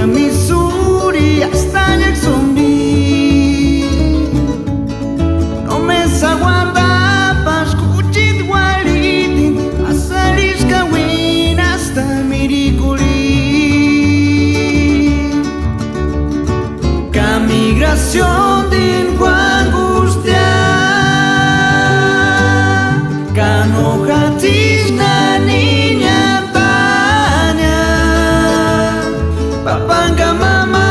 Missouri hasta Jacksonville. No me aguanta escuchar Guaritin hasta Liscawin hasta Miriculi. Que migración de angustia, que no gatis na niña tanya, papanga mama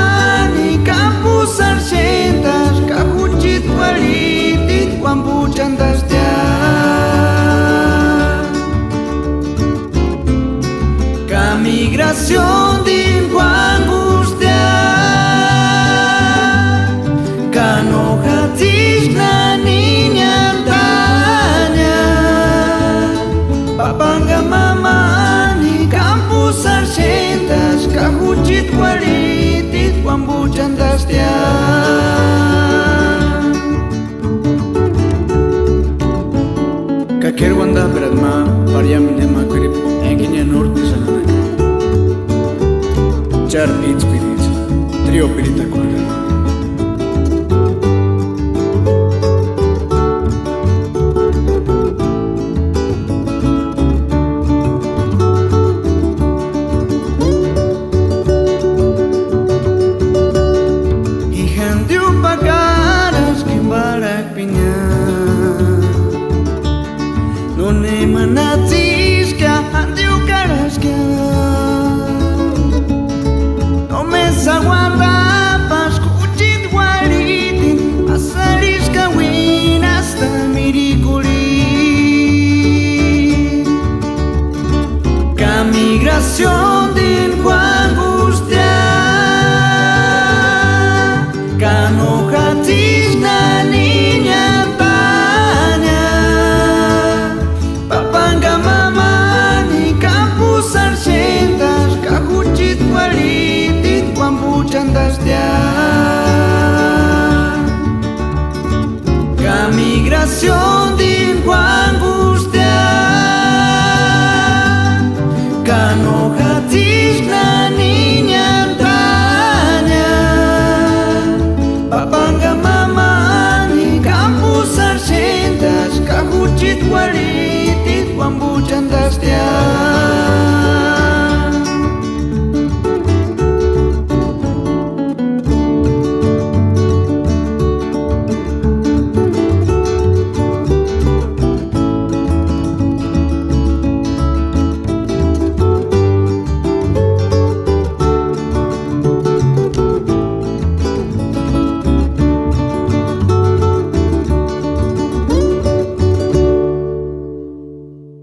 ni kampus argentas, kahuchit walitit wampuchantas dia. Que migración de angustia, que no gatis na niña tanya, papanga mama ni kampus argentas, kahuchit walitit wampuchantas dia. Kakir wanda beratma pariyamine makrip enginya norte sanana. Char beat spirit trio pirita kwara. None manatisca andiu carasca, no me aguanta escuchar Guaritin hasta Liscawin hasta Miriculi. Que migración de angustia, que no gatis na niña tanya, papanga mama ni kampus argentas, kahuchit walitit wampuchantas dia. Que migración de angustia, que no gatis na